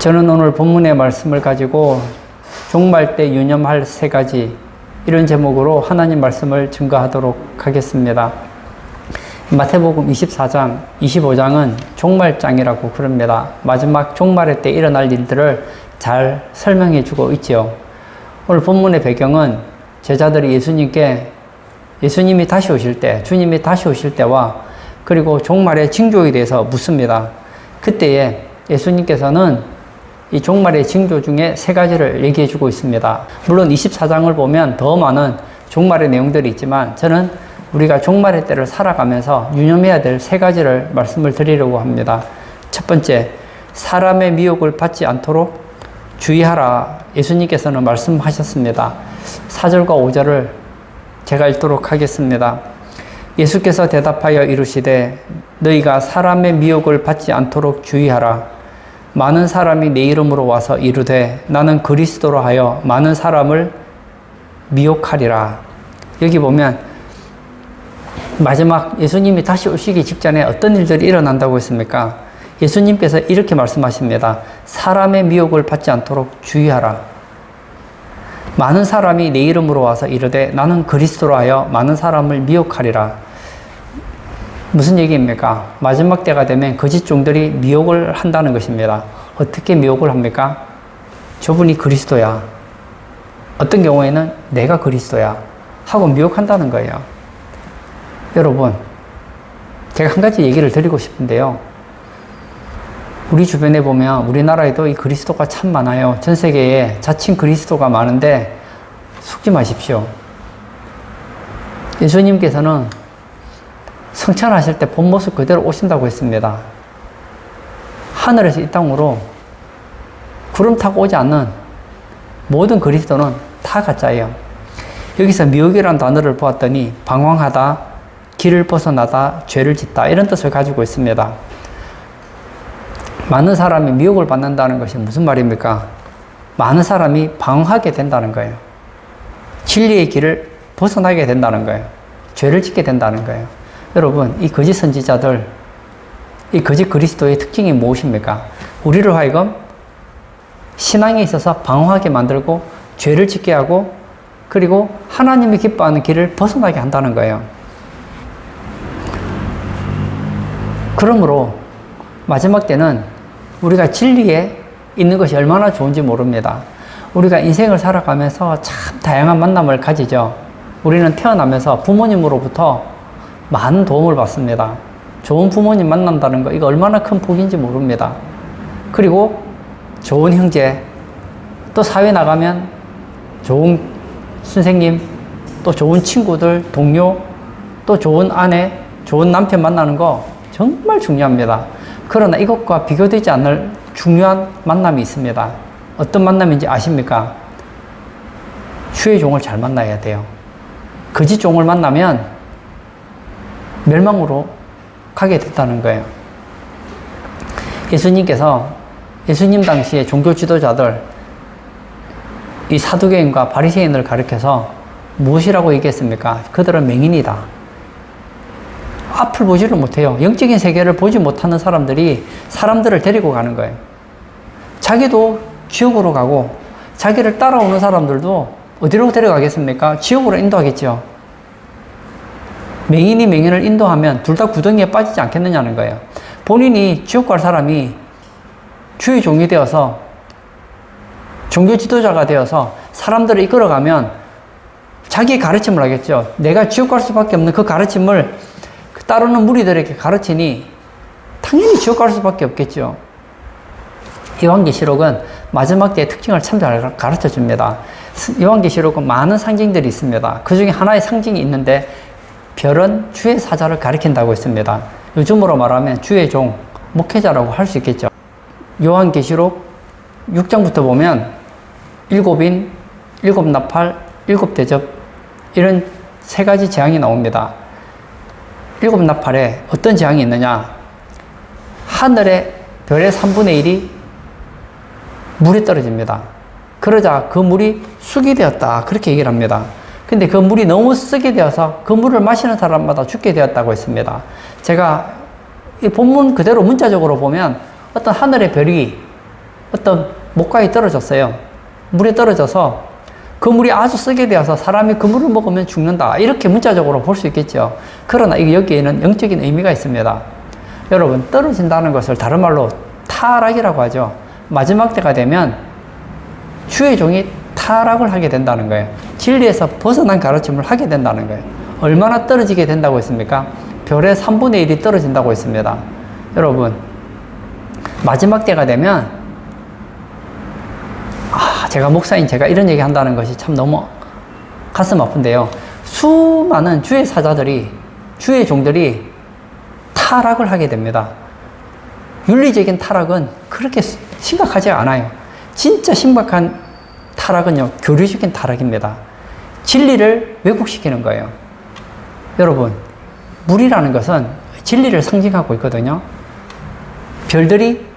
저는 오늘 본문의 말씀을 가지고 종말 때 유념할 3가지 이런 제목으로 하나님 말씀을 증거하도록 하겠습니다. 마태복음 24장, 25장은 종말장이라고 그럽니다. 마지막 종말의 때 일어날 일들을 잘 설명해 주고 있지요. 오늘 본문의 배경은 제자들이 예수님이 다시 오실 때, 주님이 다시 오실 때와 그리고 종말의 징조에 대해서 묻습니다. 그때에 예수님께서는 이 종말의 징조 중에 3가지를 얘기해 주고 있습니다. 물론 24장을 보면 더 많은 종말의 내용들이 있지만 저는 우리가 종말의 때를 살아가면서 유념해야 될 3가지를 말씀을 드리려고 합니다. 첫 번째, 사람의 미혹을 받지 않도록 주의하라. 예수님께서는 말씀하셨습니다. 4절과 5절을 제가 읽도록 하겠습니다. 예수께서 대답하여 이르시되 너희가 사람의 미혹을 받지 않도록 주의하라. 많은 사람이 내 이름으로 와서 이르되 나는 그리스도라 하여 많은 사람을 미혹하리라. 여기 보면 마지막 예수님이 다시 오시기 직전에 어떤 일들이 일어난다고 했습니까? 예수님께서 이렇게 말씀하십니다. 사람의 미혹을 받지 않도록 주의하라. 많은 사람이 내 이름으로 와서 이르되 나는 그리스도라 하여 많은 사람을 미혹하리라. 무슨 얘기입니까? 마지막 때가 되면 거짓 종들이 미혹을 한다는 것입니다. 어떻게 미혹을 합니까? 저분이 그리스도야. 어떤 경우에는 내가 그리스도야. 하고 미혹한다는 거예요. 여러분, 제가 한 가지 얘기를 드리고 싶은데요. 우리 주변에 보면 우리나라에도 이 그리스도가 참 많아요. 전 세계에 자칭 그리스도가 많은데 속지 마십시오. 예수님께서는 성천하실 때 본 모습 그대로 오신다고 했습니다. 하늘에서 이 땅으로 구름 타고 오지 않는 모든 그리스도는 다 가짜예요. 여기서 미혹이라는 단어를 보았더니 방황하다, 길을 벗어나다, 죄를 짓다 이런 뜻을 가지고 있습니다. 많은 사람이 미혹을 받는다는 것이 무슨 말입니까? 많은 사람이 방황하게 된다는 거예요. 진리의 길을 벗어나게 된다는 거예요. 죄를 짓게 된다는 거예요. 여러분, 이 거짓 선지자들, 이 거짓 그리스도의 특징이 무엇입니까? 우리를 하여금 신앙에 있어서 방황하게 만들고 죄를 짓게 하고 그리고 하나님이 기뻐하는 길을 벗어나게 한다는 거예요. 그러므로 마지막 때는 우리가 진리에 있는 것이 얼마나 좋은지 모릅니다. 우리가 인생을 살아가면서 참 다양한 만남을 가지죠. 우리는 태어나면서 부모님으로부터 많은 도움을 받습니다. 좋은 부모님 만난다는 거, 이거 얼마나 큰 복인지 모릅니다. 그리고 좋은 형제, 또 사회 나가면 좋은 선생님, 또 좋은 친구들, 동료, 또 좋은 아내, 좋은 남편 만나는 거 정말 중요합니다. 그러나 이것과 비교되지 않을 중요한 만남이 있습니다. 어떤 만남인지 아십니까? 주의 종을 잘 만나야 돼요. 거짓 종을 만나면 멸망으로 가게 됐다는 거예요. 예수님 당시에 종교 지도자들, 이 사두개인과 바리새인을 가리켜서 무엇이라고 얘기했습니까? 그들은 맹인이다. 앞을 보지를 못해요. 영적인 세계를 보지 못하는 사람들이 사람들을 데리고 가는 거예요. 자기도 지옥으로 가고 자기를 따라오는 사람들도 어디로 데려가겠습니까? 지옥으로 인도하겠죠. 맹인이 맹인을 인도하면 둘 다 구덩이에 빠지지 않겠느냐는 거예요. 본인이 지옥 갈 사람이 주의 종이 되어서 종교 지도자가 되어서 사람들을 이끌어가면 자기의 가르침을 하겠죠. 내가 지옥 갈 수밖에 없는 그 가르침을 따르는 무리들에게 가르치니 당연히 지옥 갈 수밖에 없겠죠. 요한계시록은 마지막 때의 특징을 참 잘 가르쳐 줍니다. 요한계시록은 많은 상징들이 있습니다. 그 중에 하나의 상징이 있는데 별은 주의 사자를 가리킨다고 했습니다. 요즘으로 말하면 주의 종, 목회자라고 할 수 있겠죠. 요한계시록 6장부터 보면 7인, 7나팔, 7대접 이런 3가지 재앙이 나옵니다. 7나팔에 어떤 재앙이 있느냐? 하늘의 별의 3분의 1이 물에 떨어집니다. 그러자 그 물이 쑥이 되었다. 그렇게 얘기를 합니다. 근데 그 물이 너무 쓰게 되어서 그 물을 마시는 사람마다 죽게 되었다고 했습니다. 제가 이 본문 그대로 문자적으로 보면 어떤 하늘의 별이 어떤 목가에 떨어졌어요. 물에 떨어져서 그 물이 아주 쓰게 되어서 사람이 그 물을 먹으면 죽는다. 이렇게 문자적으로 볼 수 있겠죠. 그러나 여기에는 영적인 의미가 있습니다. 여러분, 떨어진다는 것을 다른 말로 타락이라고 하죠. 마지막 때가 되면 주의 종이 타락을 하게 된다는 거예요. 진리에서 벗어난 가르침을 하게 된다는 거예요. 얼마나 떨어지게 된다고 했습니까? 별의 3분의 1이 떨어진다고 했습니다. 여러분, 마지막 때가 되면 제가 목사인 제가 이런 얘기 한다는 것이 참 너무 가슴 아픈데요. 수많은 주의 사자들이, 주의 종들이 타락을 하게 됩니다. 윤리적인 타락은 그렇게 심각하지 않아요. 진짜 심각한 타락은요, 교리적인 타락입니다. 진리를 왜곡시키는 거예요. 여러분, 물이라는 것은 진리를 상징하고 있거든요. 별들이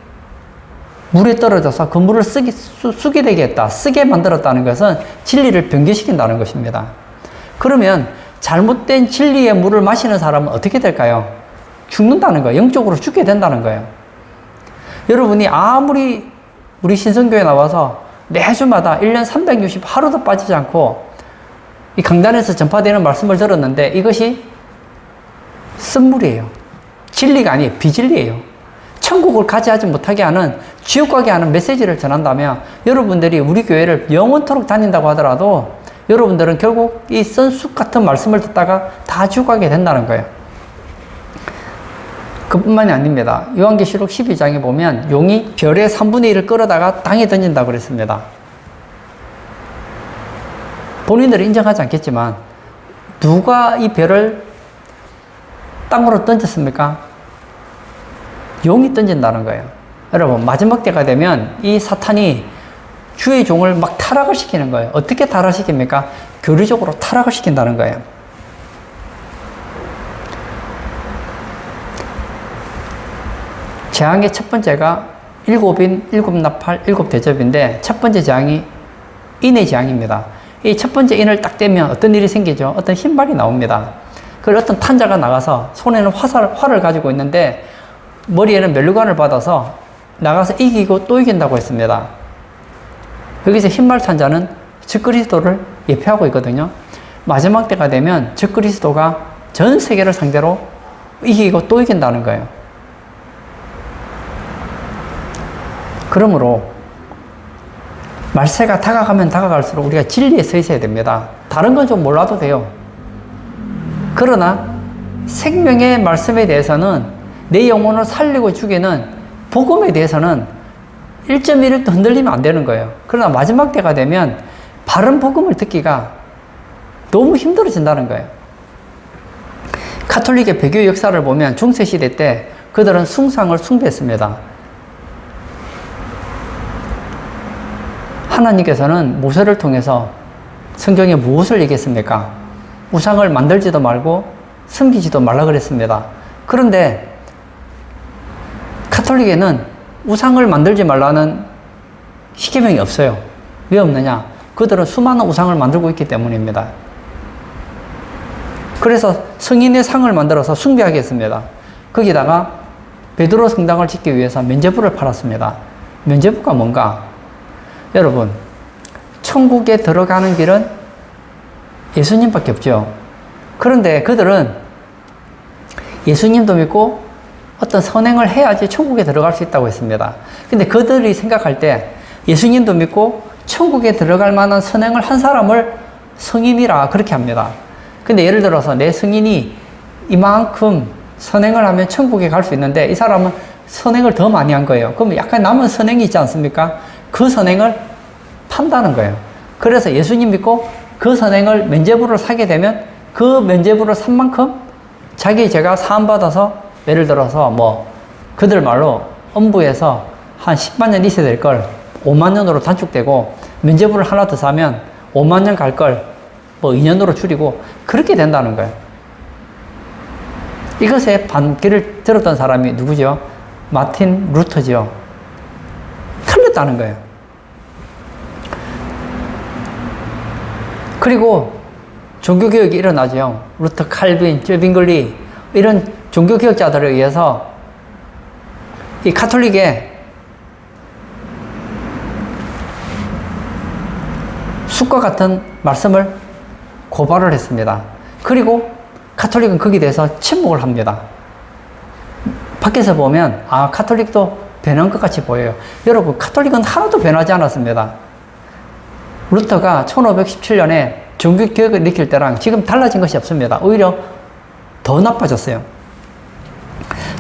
물에 떨어져서 그 물을 쓰게 되겠다, 쓰게 만들었다는 것은 진리를 변개시킨다는 것입니다. 그러면 잘못된 진리의 물을 마시는 사람은 어떻게 될까요? 죽는다는 거예요. 영적으로 죽게 된다는 거예요. 여러분이 아무리 우리 신성교회 나와서 매주마다 1년 360 하루도 빠지지 않고 이 강단에서 전파되는 말씀을 들었는데 이것이 쓴물이에요. 진리가 아니에요. 비진리예요. 천국을 가지하지 못하게 하는, 지옥 가게 하는 메시지를 전한다면 여러분들이 우리 교회를 영원토록 다닌다고 하더라도 여러분들은 결국 이 썬쑥 같은 말씀을 듣다가 다 지옥 가게 된다는 거예요. 그뿐만이 아닙니다. 요한계시록 12장에 보면 용이 별의 3분의 1을 끌어다가 땅에 던진다고 그랬습니다. 본인들은 인정하지 않겠지만 누가 이 별을 땅으로 던졌습니까? 용이 던진다는 거예요. 여러분, 마지막 때가 되면 이 사탄이 주의 종을 막 타락을 시키는 거예요. 어떻게 타락시킵니까? 교리적으로 타락을 시킨다는 거예요. 재앙의 첫 번째가 일곱인, 일곱 나팔, 일곱 대접인데 첫 번째 재앙이 인의 재앙입니다. 이 첫 번째 인을 딱 떼면 어떤 일이 생기죠? 어떤 흰발이 나옵니다. 그리고 어떤 탄자가 나가서 손에는 활을 가지고 있는데 머리에는 면류관을 받아서 나가서 이기고 또 이긴다고 했습니다. 여기서 흰말 탄자는 적그리스도를 예표하고 있거든요. 마지막 때가 되면 적그리스도가 전 세계를 상대로 이기고 또 이긴다는 거예요. 그러므로 말세가 다가가면 다가갈수록 우리가 진리에 서 있어야 됩니다. 다른 건 좀 몰라도 돼요. 그러나 생명의 말씀에 대해서는 내 영혼을 살리고 죽이는 복음에 대해서는 1.1도 흔들리면 안 되는 거예요. 그러나 마지막 때가 되면 바른 복음을 듣기가 너무 힘들어진다는 거예요. 가톨릭의 배교 역사를 보면 중세시대 때 그들은 숭상을 숭배했습니다. 하나님께서는 모세를 통해서 성경에 무엇을 얘기했습니까? 우상을 만들지도 말고 섬기지도 말라 그랬습니다. 그런데 가톨릭에는 우상을 만들지 말라는 십계명이 없어요. 왜 없느냐? 그들은 수많은 우상을 만들고 있기 때문입니다. 그래서 성인의 상을 만들어서 숭배하게 했습니다. 거기다가 베드로 성당을 짓기 위해서 면죄부를 팔았습니다. 면죄부가 뭔가? 여러분, 천국에 들어가는 길은 예수님밖에 없죠. 그런데 그들은 예수님도 믿고 어떤 선행을 해야지 천국에 들어갈 수 있다고 했습니다. 근데 그들이 생각할 때 예수님도 믿고 천국에 들어갈 만한 선행을 한 사람을 성인이라 그렇게 합니다. 근데 예를 들어서 내 성인이 이만큼 선행을 하면 천국에 갈 수 있는데 이 사람은 선행을 더 많이 한 거예요. 그럼 약간 남은 선행이 있지 않습니까? 그 선행을 판다는 거예요. 그래서 예수님 믿고 그 선행을 면죄부를 사게 되면 그 면죄부를 산 만큼 자기 죄가 사함받아서 예를 들어서 뭐 그들 말로 엄부에서 한 10만 년 있어야 될 걸 5만 년으로 단축되고 면죄부를 하나 더 사면 5만 년 갈 걸 뭐 2년으로 줄이고 그렇게 된다는 거예요. 이것에 반기를 들었던 사람이 누구죠? 마틴 루터죠. 틀렸다는 거예요. 그리고 종교개혁이 일어나죠. 루터, 칼빈, 쨘빙글리 이런 종교개혁자들에 의해서 이 가톨릭에 쑥과 같은 말씀을 고발을 했습니다. 그리고 가톨릭은 거기에 대해서 침묵을 합니다. 밖에서 보면 가톨릭도 변한 것 같이 보여요. 여러분, 가톨릭은 하나도 변하지 않았습니다. 루터가 1517년에 종교개혁을 일으킬 때랑 지금 달라진 것이 없습니다. 오히려 더 나빠졌어요.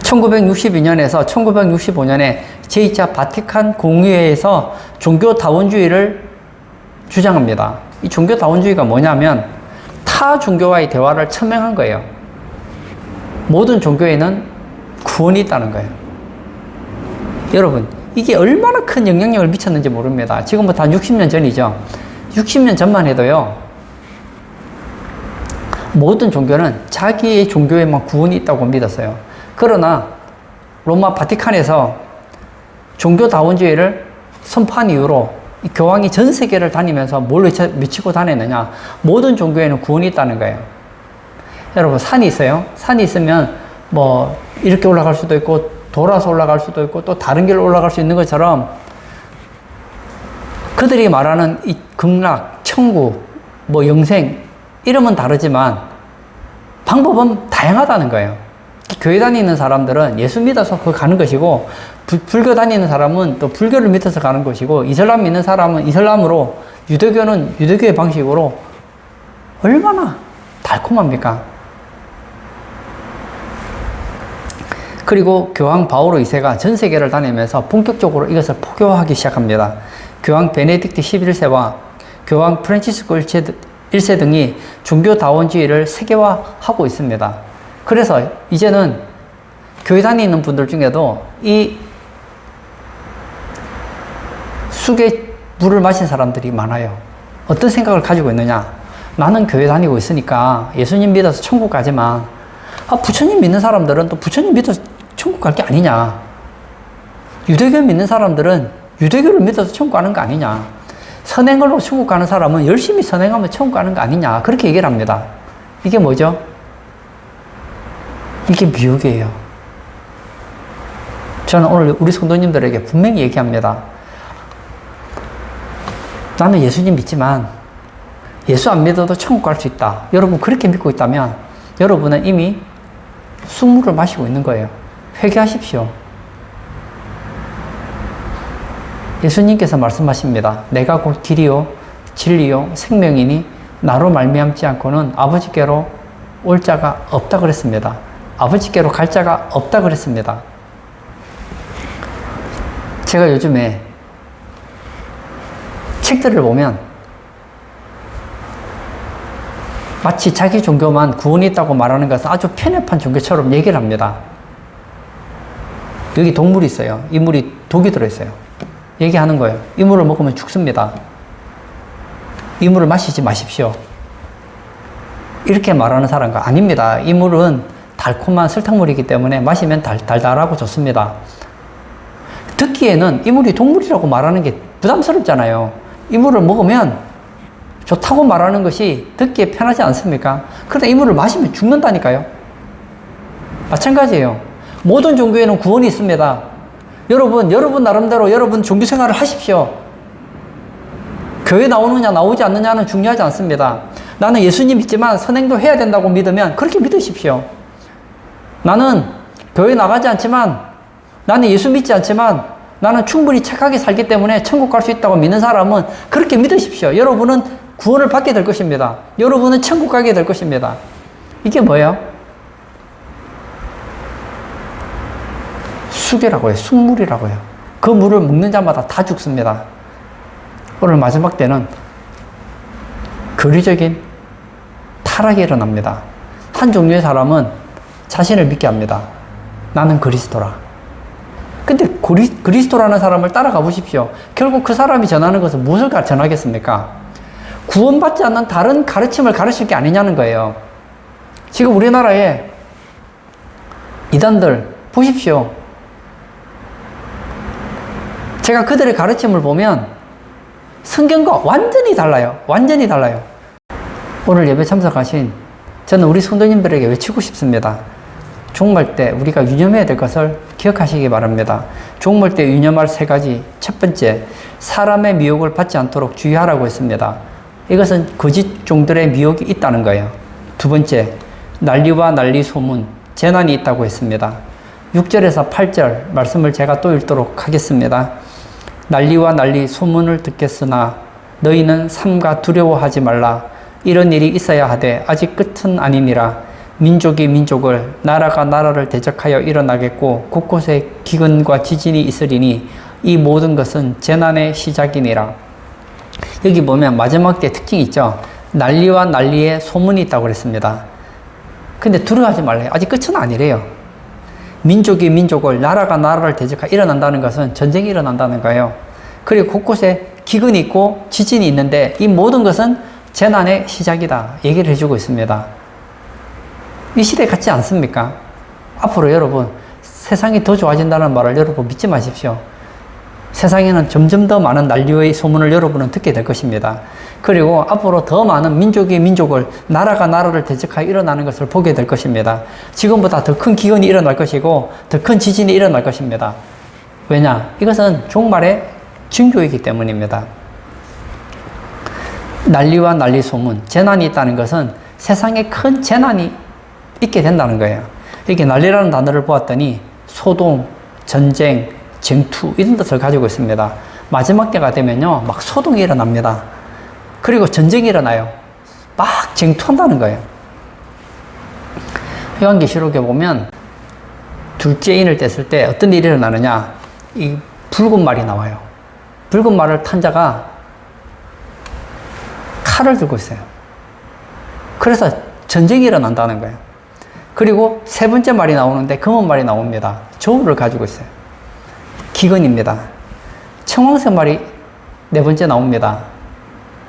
1962년에서 1965년에 제2차 바티칸 공의회에서 종교다원주의를 주장합니다. 이 종교다원주의가 뭐냐면 타 종교와의 대화를 천명한 거예요. 모든 종교에는 구원이 있다는 거예요. 여러분, 이게 얼마나 큰 영향력을 미쳤는지 모릅니다. 지금부터 한 60년 전이죠. 60년 전만 해도요, 모든 종교는 자기의 종교에만 구원이 있다고 믿었어요. 그러나 로마 바티칸에서 종교다원주의를 선포한 이후로 교황이 전 세계를 다니면서 뭘 외치고 다녔느냐? 모든 종교에는 구원이 있다는 거예요. 여러분, 산이 있어요. 산이 있으면 뭐 이렇게 올라갈 수도 있고 돌아서 올라갈 수도 있고 또 다른 길로 올라갈 수 있는 것처럼 그들이 말하는 이 극락, 천국, 뭐 영생, 이름은 다르지만 방법은 다양하다는 거예요. 교회 다니는 사람들은 예수 믿어서 거기 가는 것이고, 불교 다니는 사람은 또 불교를 믿어서 가는 것이고, 이슬람 믿는 사람은 이슬람으로, 유대교는 유대교의 방식으로 얼마나 달콤합니까? 그리고 교황 바오로 2세가 전 세계를 다니면서 본격적으로 이것을 포교하기 시작합니다. 교황 베네딕트 11세와 교황 프란치스코 1세 등이 종교다원주의를 세계화하고 있습니다. 그래서 이제는 교회 다니는 분들 중에도 이 쑥의 물을 마신 사람들이 많아요. 어떤 생각을 가지고 있느냐? 나는 교회 다니고 있으니까 예수님 믿어서 천국 가지만 부처님 믿는 사람들은 또 부처님 믿어서 천국 갈 게 아니냐? 유대교 믿는 사람들은 유대교를 믿어서 천국 가는 거 아니냐? 선행으로 천국 가는 사람은 열심히 선행하면 천국 가는 거 아니냐? 그렇게 얘기를 합니다. 이게 뭐죠? 이게 미혹이에요. 저는 오늘 우리 성도님들에게 분명히 얘기합니다. 나는 예수님 믿지만 예수 안 믿어도 천국 갈 수 있다. 여러분 그렇게 믿고 있다면 여러분은 이미 쑥물을 마시고 있는 거예요. 회개하십시오. 예수님께서 말씀하십니다. 내가 곧 길이요 진리요 생명이니 나로 말미암지 않고는 아버지께로 올 자가 없다 그랬습니다. 아버지께로 갈 자가 없다 그랬습니다. 제가 요즘에 책들을 보면 마치 자기 종교만 구원이 있다고 말하는 것은 아주 편협한 종교처럼 얘기를 합니다. 여기 동물이 있어요. 이 물이 독이 들어있어요. 얘기하는 거예요. 이 물을 먹으면 죽습니다. 이 물을 마시지 마십시오. 이렇게 말하는 사람과 아닙니다. 이 물은 달콤한 설탕물이기 때문에 마시면 달달하고 좋습니다. 듣기에는 이 물이 동물이라고 말하는 게 부담스럽잖아요. 이 물을 먹으면 좋다고 말하는 것이 듣기에 편하지 않습니까? 그런데 이 물을 마시면 죽는다니까요. 마찬가지예요. 모든 종교에는 구원이 있습니다. 여러분 나름대로 여러분 종교 생활을 하십시오. 교회 나오느냐 나오지 않느냐는 중요하지 않습니다. 나는 예수님 믿지만 선행도 해야 된다고 믿으면 그렇게 믿으십시오. 나는 교회 나가지 않지만, 나는 예수 믿지 않지만 나는 충분히 착하게 살기 때문에 천국 갈 수 있다고 믿는 사람은 그렇게 믿으십시오. 여러분은 구원을 받게 될 것입니다. 여러분은 천국 가게 될 것입니다. 이게 뭐예요? 쑥이라고 해요. 쑥물이라고 해요. 그 물을 먹는 자마다 다 죽습니다. 오늘 마지막 때는 교리적인 타락이 일어납니다. 한 종류의 사람은 자신을 믿게 합니다. 나는 그리스도라. 근데 그리스도라는 사람을 따라가 보십시오. 결국 그 사람이 전하는 것은 무엇을 전하겠습니까? 구원받지 않는 다른 가르침을 가르칠 게 아니냐는 거예요. 지금 우리나라에 이단들 보십시오. 제가 그들의 가르침을 보면 성경과 완전히 달라요. 완전히 달라요. 오늘 예배 참석하신 저는 우리 성도님들에게 외치고 싶습니다. 종말 때 우리가 유념해야 될 것을 기억하시기 바랍니다. 종말 때 유념할 3가지. 첫 번째, 사람의 미혹을 받지 않도록 주의하라고 했습니다. 이것은 거짓 종들의 미혹이 있다는 거예요. 두 번째, 난리와 난리 소문, 재난이 있다고 했습니다. 6절에서 8절 말씀을 제가 또 읽도록 하겠습니다. 난리와 난리 소문을 듣겠으나 너희는 삼가 두려워하지 말라. 이런 일이 있어야 하되 아직 끝은 아니니라. 민족이 민족을, 나라가 나라를 대적하여 일어나겠고 곳곳에 기근과 지진이 있으리니 이 모든 것은 재난의 시작이니라. 여기 보면 마지막 때 특징이 있죠. 난리와 난리에 소문이 있다고 그랬습니다. 근데 두려워하지 말래요. 아직 끝은 아니래요. 민족이 민족을, 나라가 나라를 대적하여 일어난다는 것은 전쟁이 일어난다는 거예요. 그리고 곳곳에 기근이 있고 지진이 있는데 이 모든 것은 재난의 시작이다 얘기를 해주고 있습니다. 이 시대 같지 않습니까? 앞으로 여러분 세상이 더 좋아진다는 말을 여러분 믿지 마십시오. 세상에는 점점 더 많은 난리의 소문을 여러분은 듣게 될 것입니다. 그리고 앞으로 더 많은 민족이 민족을, 나라가 나라를 대적하여 일어나는 것을 보게 될 것입니다. 지금보다 더 큰 기근이 일어날 것이고 더 큰 지진이 일어날 것입니다. 왜냐? 이것은 종말의 징조이기 때문입니다. 난리와 난리 소문, 재난이 있다는 것은 세상에 큰 재난이 있게 된다는 거예요. 이렇게 난리라는 단어를 보았더니 소동, 전쟁, 쟁투 이런 뜻을 가지고 있습니다. 마지막 때가 되면요 막 소동이 일어납니다. 그리고 전쟁이 일어나요. 막 쟁투한다는 거예요. 요한계시록에 보면 둘째 인을 뗐을 때 어떤 일이 일어나느냐, 이 붉은 말이 나와요. 붉은 말을 탄 자가 칼을 들고 있어요. 그래서 전쟁이 일어난다는 거예요. 그리고 세 번째 말이 나오는데 검은 말이 나옵니다. 저울을 가지고 있어요. 기근입니다. 청황색 말이 네 번째 나옵니다.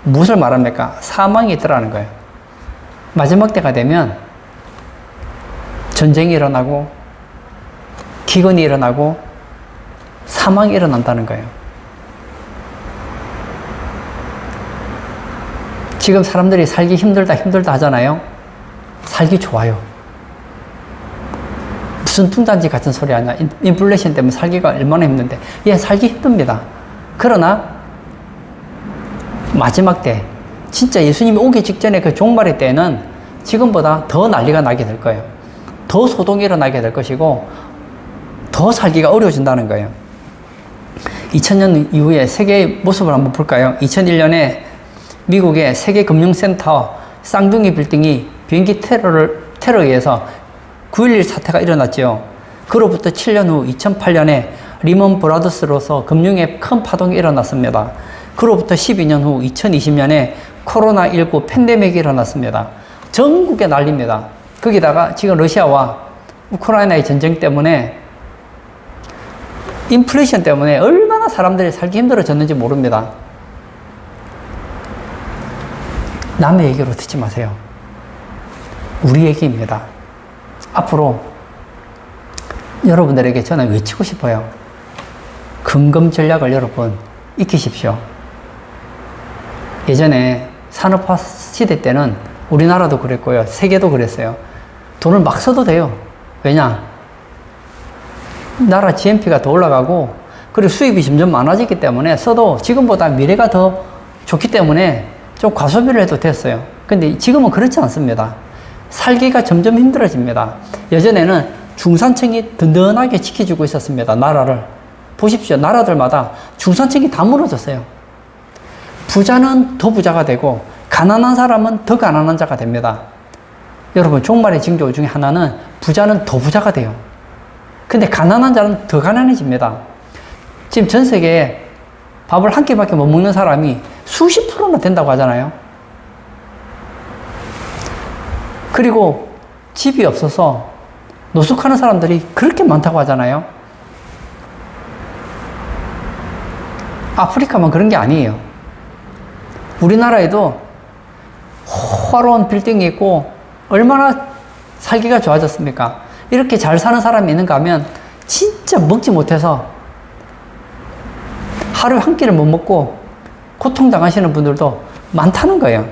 무엇을 말합니까? 사망이 있더라는 거예요. 마지막 때가 되면 전쟁이 일어나고 기근이 일어나고 사망이 일어난다는 거예요. 지금 사람들이 살기 힘들다 하잖아요. 살기 좋아요. 무슨 뚱딴지 같은 소리 하냐. 인플레이션 때문에 살기가 얼마나 힘든데. 예, 살기 힘듭니다. 그러나 마지막 때, 진짜 예수님이 오기 직전에 그 종말의 때는 지금보다 더 난리가 나게 될 거예요. 더 소동이 일어나게 될 것이고 더 살기가 어려워진다는 거예요. 2000년 이후에 세계의 모습을 한번 볼까요? 2001년에 미국의 세계금융센터 쌍둥이 빌딩이 비행기 테러에 의해서 9.11 사태가 일어났죠. 그로부터 7년 후 2008년에 리먼 브라더스로서 금융의 큰 파동이 일어났습니다. 그로부터 12년 후 2020년에 코로나19 팬데믹이 일어났습니다. 전국에 난립니다. 거기다가 지금 러시아와 우크라이나의 전쟁 때문에 인플레이션 때문에 얼마나 사람들이 살기 힘들어졌는지 모릅니다. 남의 얘기로 듣지 마세요. 우리 얘기입니다. 앞으로 여러분들에게 저는 외치고 싶어요. 금검 전략을 여러분 익히십시오. 예전에 산업화 시대 때는 우리나라도 그랬고요. 세계도 그랬어요. 돈을 막 써도 돼요. 왜냐? 나라 GNP가 더 올라가고 그리고 수입이 점점 많아졌기 때문에 써도 지금보다 미래가 더 좋기 때문에 좀 과소비를 해도 됐어요. 근데 지금은 그렇지 않습니다. 살기가 점점 힘들어집니다. 예전에는 중산층이 든든하게 지켜주고 있었습니다. 나라를. 보십시오. 나라들마다 중산층이 다 무너졌어요. 부자는 더 부자가 되고 가난한 사람은 더 가난한 자가 됩니다. 여러분, 종말의 징조 중에 하나는 부자는 더 부자가 돼요. 근데 가난한 자는 더 가난해집니다. 지금 전 세계에 밥을 한 끼밖에 못 먹는 사람이 수십 프로나 된다고 하잖아요. 그리고 집이 없어서 노숙하는 사람들이 그렇게 많다고 하잖아요. 아프리카만 그런 게 아니에요. 우리나라에도 화려한 빌딩이 있고 얼마나 살기가 좋아졌습니까? 이렇게 잘 사는 사람이 있는가 하면 진짜 먹지 못해서 하루에 한 끼를 못 먹고 고통당하시는 분들도 많다는 거예요.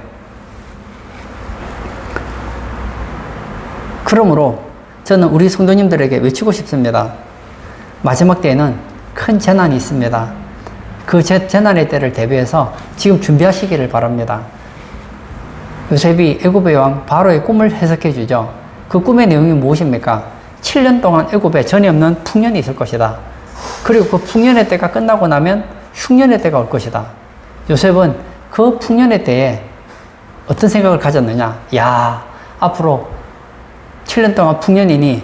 그러므로 저는 우리 성도님들에게 외치고 싶습니다. 마지막 때에는 큰 재난이 있습니다. 그 재난의 때를 대비해서 지금 준비하시기를 바랍니다. 요셉이 애굽의 왕 바로의 꿈을 해석해 주죠. 그 꿈의 내용이 무엇입니까? 7년 동안 애굽에 전에 없는 풍년이 있을 것이다. 그리고 그 풍년의 때가 끝나고 나면 흉년의 때가 올 것이다. 요셉은 그 풍년의 때에 어떤 생각을 가졌느냐? 야, 앞으로 7년 동안 풍년이니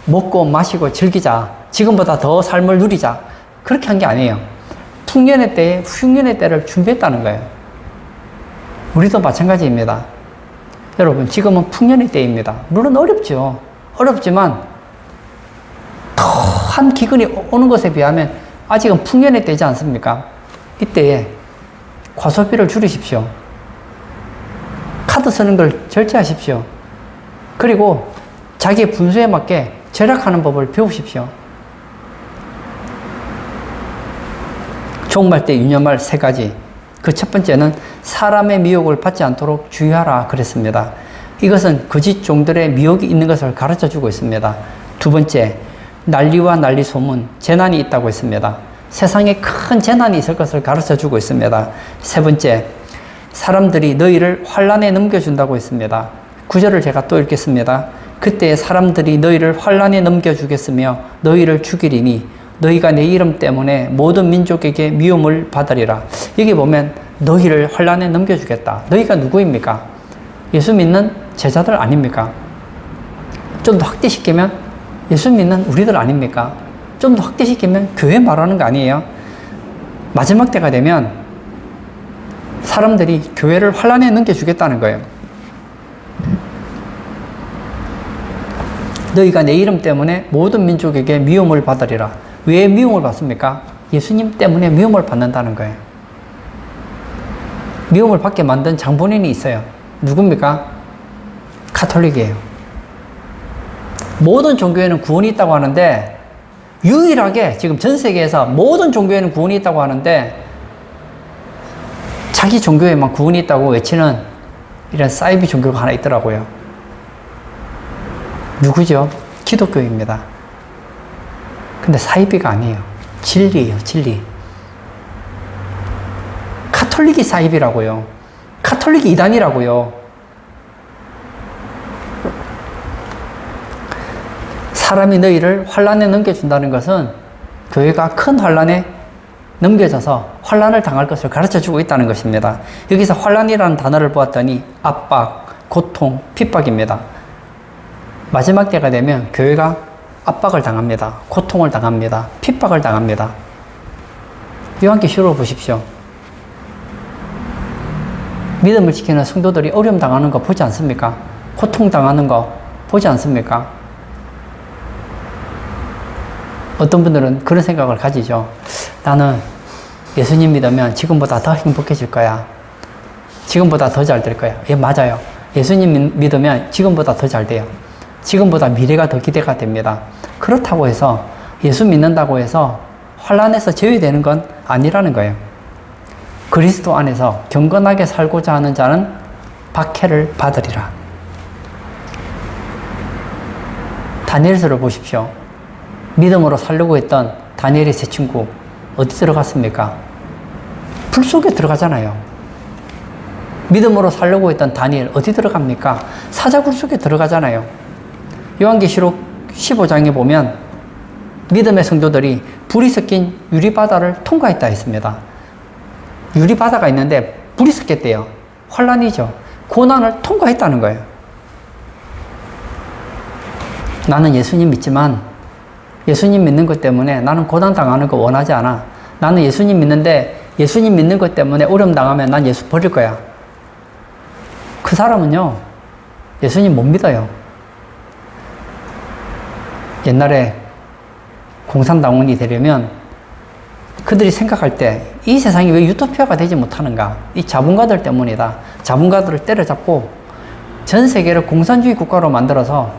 먹고 마시고 즐기자. 지금보다 더 삶을 누리자. 그렇게 한 게 아니에요. 풍년의 때에 흉년의 때를 준비했다는 거예요. 우리도 마찬가지입니다. 여러분, 지금은 풍년의 때입니다. 물론 어렵죠. 어렵지만 더한 기근이 오는 것에 비하면 아직은 풍년의 때지 않습니까? 이때에 과소비를 줄이십시오. 카드 쓰는 걸 절제하십시오. 그리고 자기의 분수에 맞게 절약하는 법을 배우십시오. 종말 때 유념할 3가지. 그 첫 번째는 사람의 미혹을 받지 않도록 주의하라 그랬습니다. 이것은 거짓 종들의 미혹이 있는 것을 가르쳐 주고 있습니다. 두 번째, 난리와 난리 소문, 재난이 있다고 했습니다. 세상에 큰 재난이 있을 것을 가르쳐 주고 있습니다. 세 번째, 사람들이 너희를 환난에 넘겨준다고 했습니다. 9절을 제가 또 읽겠습니다. 그때 사람들이 너희를 환난에 넘겨주겠으며 너희를 죽이리니 너희가 내 이름 때문에 모든 민족에게 미움을 받으리라. 여기 보면 너희를 환난에 넘겨주겠다. 너희가 누구입니까? 예수 믿는 제자들 아닙니까? 좀 더 확대시키면 예수 믿는 우리들 아닙니까? 좀 더 확대시키면 교회 말하는 거 아니에요? 마지막 때가 되면 사람들이 교회를 환난에 넘겨주겠다는 거예요. 너희가 내 이름 때문에 모든 민족에게 미움을 받으리라. 왜 미움을 받습니까? 예수님 때문에 미움을 받는다는 거예요. 미움을 받게 만든 장본인이 있어요. 누굽니까? 가톨릭이에요. 모든 종교에는 구원이 있다고 하는데 유일하게 지금 전 세계에서 모든 종교에는 구원이 있다고 하는데 자기 종교에만 구원이 있다고 외치는 이런 사이비 종교가 하나 있더라고요. 누구죠? 기독교입니다. 근데 사이비가 아니에요. 진리예요, 진리. 카톨릭이 사이비라고요. 카톨릭이 이단이라고요. 사람이 너희를 환난에 넘겨준다는 것은 교회가 큰 환난에 넘겨져서 환난을 당할 것을 가르쳐주고 있다는 것입니다. 여기서 환난이라는 단어를 보았더니 압박, 고통, 핍박입니다. 마지막 때가 되면 교회가 압박을 당합니다. 고통을 당합니다. 핍박을 당합니다. 요한계시록을 보십시오. 믿음을 지키는 성도들이 어려움 당하는 거 보지 않습니까? 고통 당하는 거 보지 않습니까? 어떤 분들은 그런 생각을 가지죠. 나는 예수님 믿으면 지금보다 더 행복해질 거야. 지금보다 더 잘 될 거야. 예, 맞아요. 예수님 믿으면 지금보다 더 잘 돼요. 지금보다 미래가 더 기대가 됩니다. 그렇다고 해서 예수 믿는다고 해서 환난에서 제외되는 건 아니라는 거예요. 그리스도 안에서 경건하게 살고자 하는 자는 박해를 받으리라. 다니엘서를 보십시오. 믿음으로 살려고 했던 다니엘의 세 친구 어디 들어갔습니까? 불 속에 들어가잖아요. 믿음으로 살려고 했던 다니엘 어디 들어갑니까? 사자굴 속에 들어가잖아요. 요한계시록 15장에 보면 믿음의 성도들이 불이 섞인 유리바다를 통과했다 했습니다. 유리바다가 있는데 불이 섞였대요. 환란이죠. 고난을 통과했다는 거예요. 나는 예수님 믿지만 예수님 믿는 것 때문에 나는 고난 당하는 거 원하지 않아. 나는 예수님 믿는데 예수님 믿는 것 때문에 어려움 당하면 난 예수 버릴 거야. 그 사람은요, 예수님 못 믿어요. 옛날에 공산당원이 되려면 그들이 생각할 때 이 세상이 왜 유토피아가 되지 못하는가? 이 자본가들 때문이다. 자본가들을 때려잡고 전 세계를 공산주의 국가로 만들어서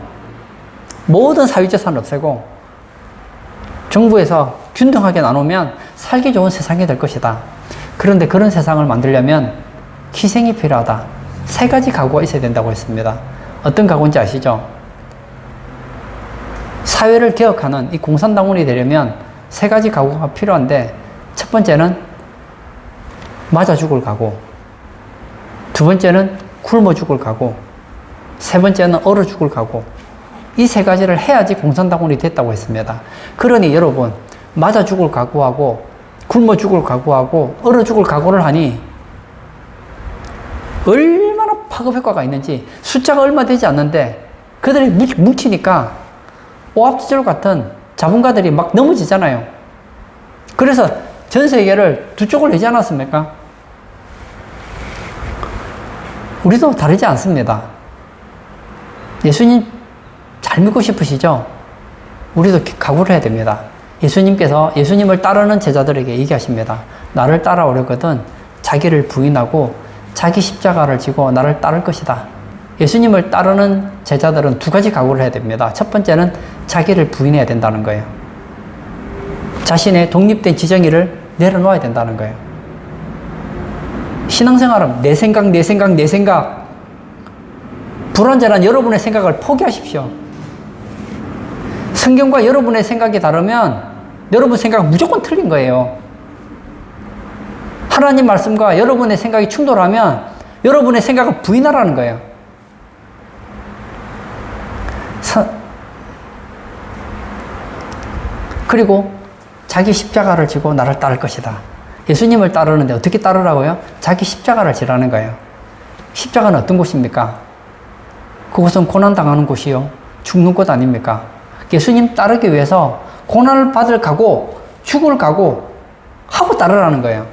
모든 사유재산을 없애고 정부에서 균등하게 나누면 살기 좋은 세상이 될 것이다. 그런데 그런 세상을 만들려면 희생이 필요하다. 3가지 각오가 있어야 된다고 했습니다. 어떤 각오인지 아시죠? 사회를 개혁하는 이 공산당원이 되려면 3가지 각오가 필요한데, 첫 번째는 맞아 죽을 각오, 두 번째는 굶어 죽을 각오, 세 번째는 얼어 죽을 각오. 이 세 가지를 해야지 공산당원이 됐다고 했습니다. 그러니 여러분, 맞아 죽을 각오하고 굶어 죽을 각오하고 얼어 죽을 각오를 하니 얼마나 파급 효과가 있는지. 숫자가 얼마 되지 않는데 그들이 뭉치니까 오합지졸 같은 자본가들이 막 넘어지잖아요. 그래서 전 세계를 두 쪽을 내지 않았습니까? 우리도 다르지 않습니다. 예수님 잘 믿고 싶으시죠? 우리도 각오를 해야 됩니다. 예수님께서 예수님을 따르는 제자들에게 얘기하십니다. 나를 따라오려거든 자기를 부인하고 자기 십자가를 지고 나를 따를 것이다. 예수님을 따르는 제자들은 두 가지 각오를 해야 됩니다. 첫 번째는 자기를 부인해야 된다는 거예요. 자신의 독립된 지정의를 내려놓아야 된다는 거예요. 신앙생활은 내 생각. 불완전한 여러분의 생각을 포기하십시오. 성경과 여러분의 생각이 다르면 여러분 생각은 무조건 틀린 거예요. 하나님 말씀과 여러분의 생각이 충돌하면 여러분의 생각을 부인하라는 거예요. 그리고 자기 십자가를 지고 나를 따를 것이다. 예수님을 따르는데 어떻게 따르라고요? 자기 십자가를 지라는 거예요. 십자가는 어떤 곳입니까? 그곳은 고난당하는 곳이요. 죽는 곳 아닙니까? 예수님 따르기 위해서 고난을 받을 각오, 죽을 각오 하고 따르라는 거예요.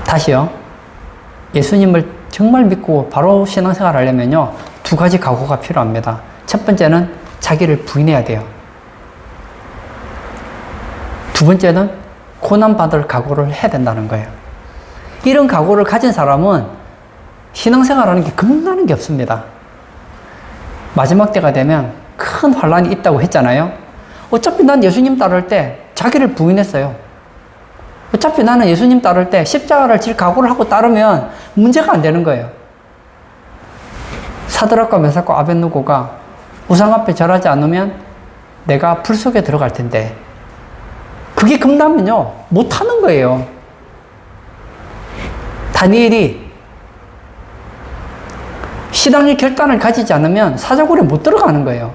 다시요. 예수님을 정말 믿고 바로 신앙생활 하려면요. 두 가지 각오가 필요합니다. 첫 번째는 자기를 부인해야 돼요. 두 번째는 고난받을 각오를 해야 된다는 거예요. 이런 각오를 가진 사람은 신앙생활하는 게 겁나는 게 없습니다. 마지막 때가 되면 큰 환란이 있다고 했잖아요. 어차피 난 예수님 따를 때 자기를 부인했어요. 어차피 나는 예수님 따를 때 십자가를 질 각오를 하고 따르면 문제가 안 되는 거예요. 사드락과 메삭과 아벳느고가 우상 앞에 절하지 않으면 내가 불 속에 들어갈 텐데 그게 겁나면요 못하는 거예요. 다니엘이 신앙의 결단을 가지지 않으면 사자굴에 못 들어가는 거예요.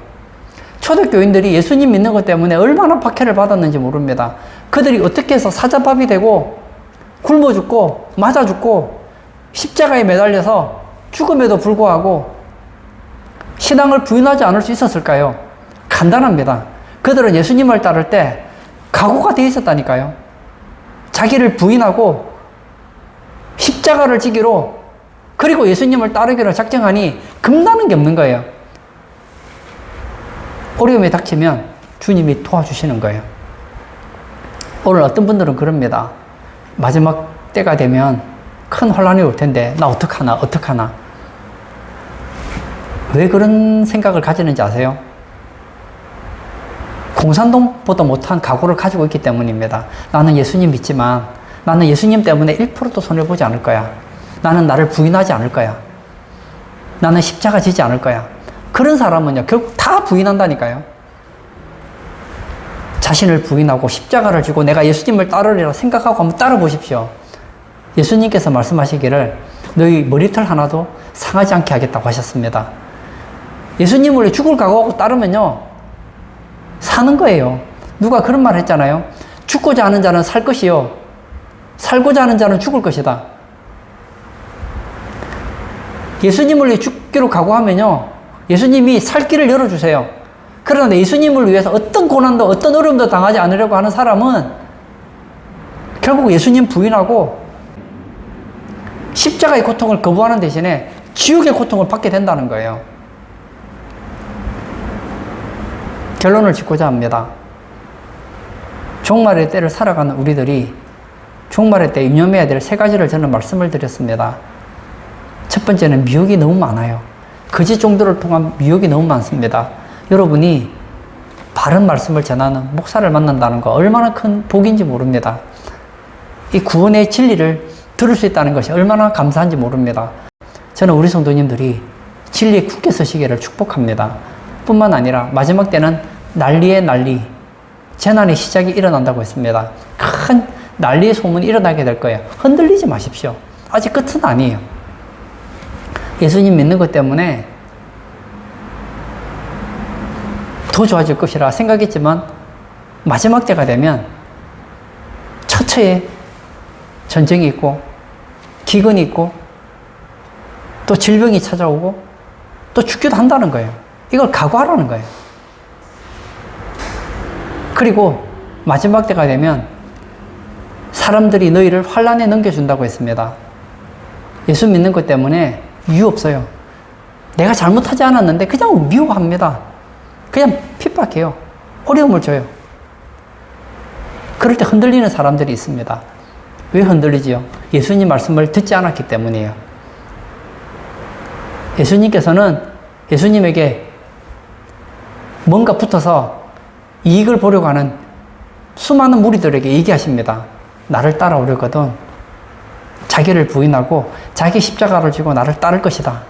초대교인들이 예수님 믿는 것 때문에 얼마나 박해를 받았는지 모릅니다. 그들이 어떻게 해서 사자밥이 되고 굶어 죽고 맞아 죽고 십자가에 매달려서 죽음에도 불구하고 신앙을 부인하지 않을 수 있었을까요? 간단합니다. 그들은 예수님을 따를 때 각오가 돼 있었다니까요. 자기를 부인하고 십자가를 지기로 그리고 예수님을 따르기로 작정하니 겁나는 게 없는 거예요. 어려움이 닥치면 주님이 도와주시는 거예요. 오늘 어떤 분들은 그럽니다. 마지막 때가 되면 큰 혼란이 올 텐데 나 어떡하나. 왜 그런 생각을 가지는지 아세요? 공산당보다 못한 각오를 가지고 있기 때문입니다. 나는 예수님 믿지만 나는 예수님 때문에 1%도 손해보지 않을 거야. 나는 나를 부인하지 않을 거야. 나는 십자가 지지 않을 거야. 그런 사람은요, 결국 다 부인한다니까요. 자신을 부인하고 십자가를 지고 내가 예수님을 따르리라 생각하고 한번 따라 보십시오. 예수님께서 말씀하시기를 너희 머리털 하나도 상하지 않게 하겠다고 하셨습니다. 예수님을 죽을 각오하고 따르면요, 사는 거예요. 누가 그런 말 했잖아요. 죽고자 하는 자는 살 것이요. 살고자 하는 자는 죽을 것이다. 예수님을 위해 죽기로 각오하면요, 예수님이 살 길을 열어주세요. 그런데 예수님을 위해서 어떤 고난도 어떤 어려움도 당하지 않으려고 하는 사람은 결국 예수님 부인하고 십자가의 고통을 거부하는 대신에 지옥의 고통을 받게 된다는 거예요. 결론을 짓고자 합니다. 종말의 때를 살아가는 우리들이 종말의 때 유념해야 될 세 가지를 저는 말씀을 드렸습니다. 첫 번째는 미혹이 너무 많아요. 거짓 종들을 통한 미혹이 너무 많습니다. 여러분이 바른 말씀을 전하는 목사를 만난다는 거 얼마나 큰 복인지 모릅니다. 이 구원의 진리를 들을 수 있다는 것이 얼마나 감사한지 모릅니다. 저는 우리 성도님들이 진리에 굳게 서시기를 축복합니다. 뿐만 아니라 마지막 때는 난리의 난리, 재난의 시작이 일어난다고 했습니다. 큰 난리의 소문이 일어나게 될 거예요. 흔들리지 마십시오. 아직 끝은 아니에요. 예수님 믿는 것 때문에 더 좋아질 것이라 생각했지만 마지막 때가 되면 처처에 전쟁이 있고 기근이 있고 또 질병이 찾아오고 또 죽기도 한다는 거예요. 이걸 각오하라는 거예요. 그리고 마지막 때가 되면 사람들이 너희를 환란에 넘겨준다고 했습니다. 예수 믿는 것 때문에 이유 없어요. 내가 잘못하지 않았는데 그냥 미워합니다. 그냥 핍박해요. 어려움을 줘요. 그럴 때 흔들리는 사람들이 있습니다. 왜 흔들리지요? 예수님 말씀을 듣지 않았기 때문이에요. 예수님께서는 예수님에게 뭔가 붙어서 이익을 보려고 하는 수많은 무리들에게 얘기하십니다. 나를 따라오려거든 자기를 부인하고 자기 십자가를 지고 나를 따를 것이다.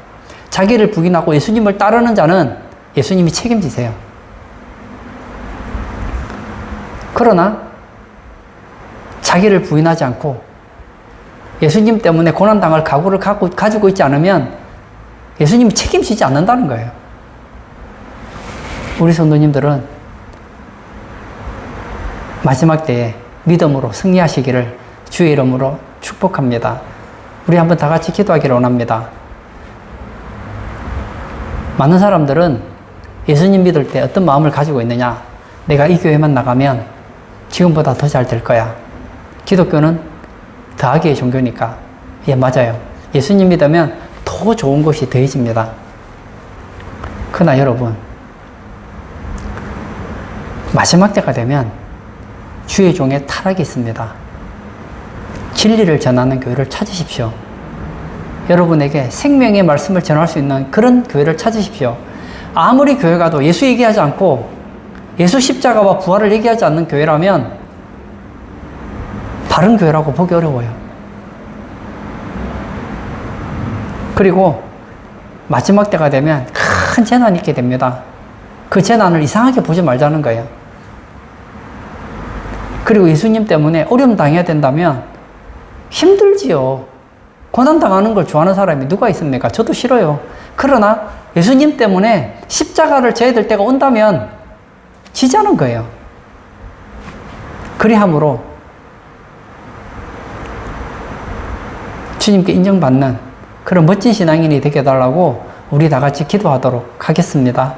자기를 부인하고 예수님을 따르는 자는 예수님이 책임지세요. 그러나 자기를 부인하지 않고 예수님 때문에 고난당할 각오를 가지고 있지 않으면 예수님이 책임지지 않는다는 거예요. 우리 성도님들은 마지막 때에 믿음으로 승리하시기를 주의 이름으로 축복합니다. 우리 한번 다 같이 기도하기를 원합니다. 많은 사람들은 예수님 믿을 때 어떤 마음을 가지고 있느냐? 내가 이 교회만 나가면 지금보다 더 잘 될 거야. 기독교는 더하기의 종교니까. 예, 맞아요. 예수님 믿으면 더 좋은 것이 더해집니다. 그러나 여러분, 마지막 때가 되면 주의 종에 타락이 있습니다. 진리를 전하는 교회를 찾으십시오. 여러분에게 생명의 말씀을 전할 수 있는 그런 교회를 찾으십시오. 아무리 교회 가도 예수 얘기하지 않고 예수 십자가와 부활을 얘기하지 않는 교회라면 바른 교회라고 보기 어려워요. 그리고 마지막 때가 되면 큰 재난이 있게 됩니다. 그 재난을 이상하게 보지 말자는 거예요. 그리고 예수님 때문에 어려움 당해야 된다면 힘들지요. 고난당하는 걸 좋아하는 사람이 누가 있습니까? 저도 싫어요. 그러나 예수님 때문에 십자가를 져야 될 때가 온다면 지자는 거예요. 그리함으로 주님께 인정받는 그런 멋진 신앙인이 되게 해달라고 우리 다 같이 기도하도록 하겠습니다.